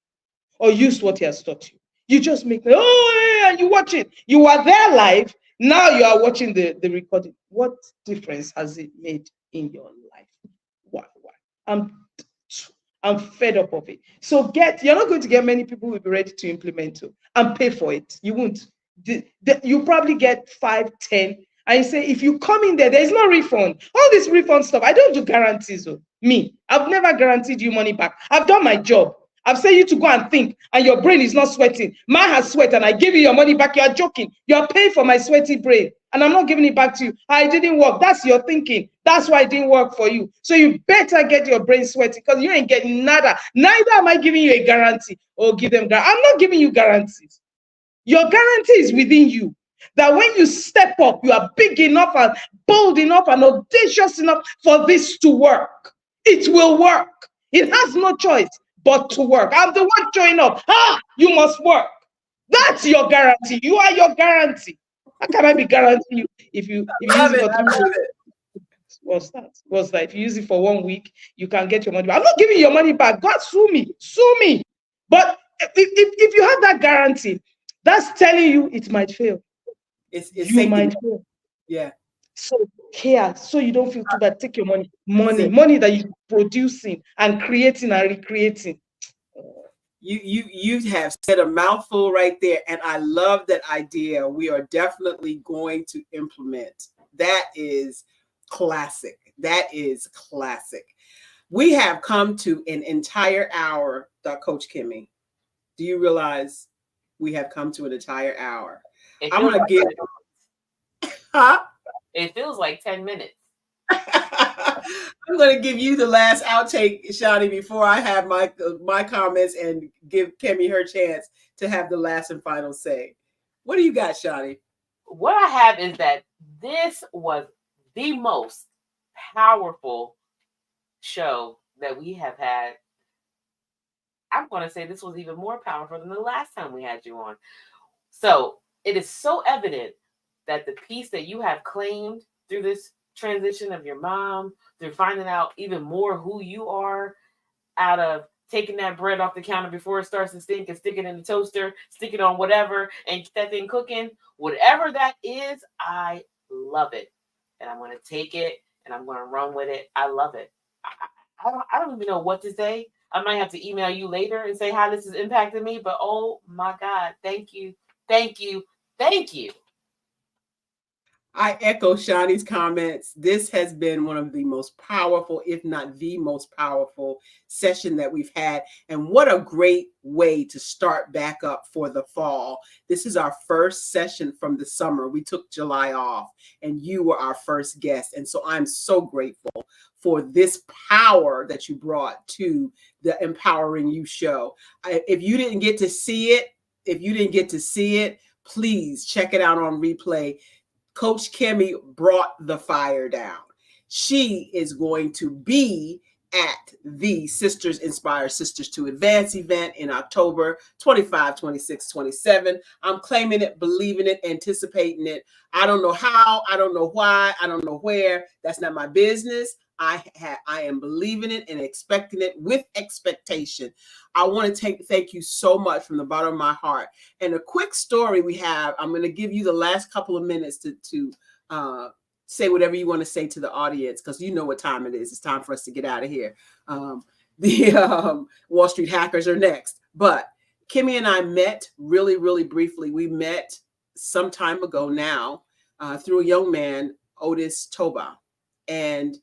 S3: or used what he has taught you? You just make, you watch it. You are there live. Now you are watching the recording. What difference has it made in your life? Why? I'm fed up of it. So you're not going to get many people who will be ready to implement it and pay for it. You won't. You probably get 5, 10. And you say, if you come in there's no refund. All this refund stuff, I don't do guarantees. Me, I've never guaranteed you money back. I've done my job. I've said you to go and think, and your brain is not sweating. Mine has sweat, and I give you your money back. You are joking. You are paying for my sweaty brain, and I'm not giving it back to you. I didn't work. That's your thinking. That's why it didn't work for you. So you better get your brain sweaty, because you ain't getting nada. Neither am I giving you a guarantee or give them that. I'm not giving you guarantees. Your guarantee is within you. That when you step up, you are big enough and bold enough and audacious enough for this to work. It will work. It has no choice but to work. I'm the one showing up. You must work. That's your guarantee. You are your guarantee. How can I be guaranteeing you if you use it for 3 weeks? What's that? If you use it for 1 week, you can get your money back. I'm not giving you your money back. God, sue me. But if you have that guarantee, that's telling you it might fail. You might fail.
S1: Yeah.
S3: So here, so you don't feel too bad, take your money that you're producing and creating and recreating.
S1: You have said a mouthful right there, and I love that idea. We are definitely going to implement. That is classic. We have come to an entire hour, Coach Kimmy. Do you realize we have come to an entire hour?
S2: It
S1: I'm
S2: feels
S1: going to
S2: like
S1: give, huh?
S2: It feels like 10 minutes.
S1: I'm going to give you the last outtake, Shani, before I have my comments and give Kemi her chance to have the last and final say. What do you got, Shani?
S2: What I have is that this was the most powerful show that we have had. I'm going to say this was even more powerful than the last time we had you on. So it is so evident that the piece that you have claimed through this transition of your mom, through finding out even more who you are, out of taking that bread off the counter before it starts to stink and stick it in the toaster, stick it on whatever, and get that thing cooking. Whatever that is, I love it. And I'm going to take it and I'm going to run with it. I love it. I don't even know what to say. I might have to email you later and say how this has impacted me. But oh my God, thank you. Thank you. Thank you.
S1: I echo Shani's comments. This has been one of the most powerful, if not the most powerful session that we've had. And what a great way to start back up for the fall. This is our first session from the summer. We took July off and you were our first guest. And so I'm so grateful for this power that you brought to the Empowering You show. If you didn't get to see it, please check it out on replay. Coach Kemi brought the fire down. She is going to be at the Sisters Inspire Sisters to Advance event in October 25, 26, 27. I'm claiming it, believing it, anticipating it. I don't know how, I don't know why, I don't know where. That's not my business. I am believing it and expecting it with expectation. I want to thank you so much from the bottom of my heart. And a quick story we have, I'm going to give you the last couple of minutes to say whatever you want to say to the audience, because you know what time it is. It's time for us to get out of here. The Wall Street hackers are next. But Kemi and I met really, really briefly. We met some time ago now through a young man, Otis Toba. And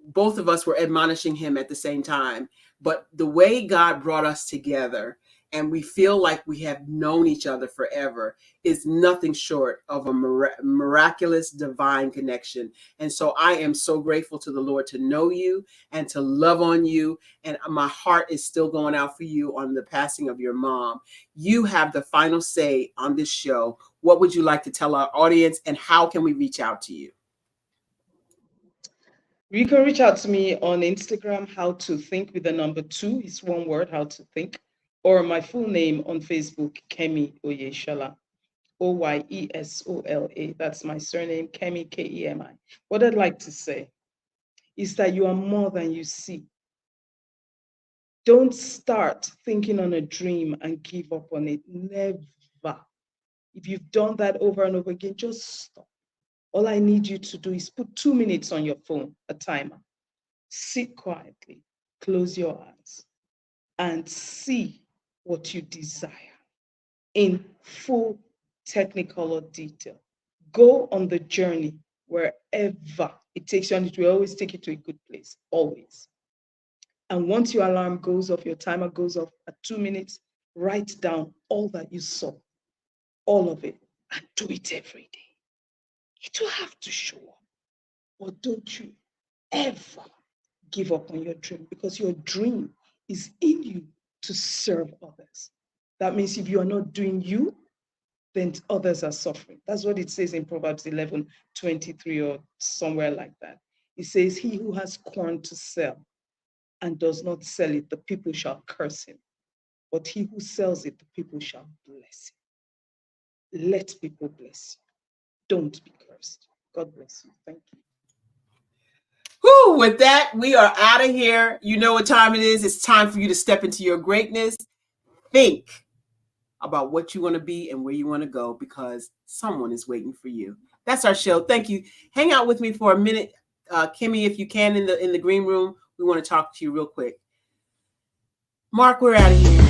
S1: both of us were admonishing him at the same time. But the way God brought us together and we feel like we have known each other forever is nothing short of a miraculous divine connection. And so I am so grateful to the Lord to know you and to love on you. And my heart is still going out for you on the passing of your mom. You have the final say on this show. What would you like to tell our audience and how can we reach out to you?
S3: You can reach out to me on Instagram, how to think with the number 2. It's one word, how to think. Or my full name on Facebook, Kemi Oyeshola, Oyesola. That's my surname, Kemi, Kemi. What I'd like to say is that you are more than you see. Don't start thinking on a dream and give up on it. Never. If you've done that over and over again, just stop. All I need you to do is put 2 minutes on your phone, a timer. Sit quietly, close your eyes, and see what you desire in full technicolor detail. Go on the journey wherever it takes you, and it will always take you to a good place, always. And once your alarm goes off, your timer goes off at 2 minutes, write down all that you saw, all of it, and do it every day. It will have to show up. But don't you ever give up on your dream, because your dream is in you to serve others. That means if you are not doing you, then others are suffering. That's what it says in Proverbs 11:23 or somewhere like that. It says, he who has corn to sell and does not sell it, the people shall curse him. But he who sells it, the people shall bless him. Let people bless you. Don't be cursed. God bless you. Thank you.
S1: Whew, with that, we are out of here. You know what time it is. It's time for you to step into your greatness. Think about what you want to be and where you want to go, because someone is waiting for you. That's our show. Thank you. Hang out with me for a minute. Kemi, if you can, in the green room, we want to talk to you real quick. Mark, we're out of here.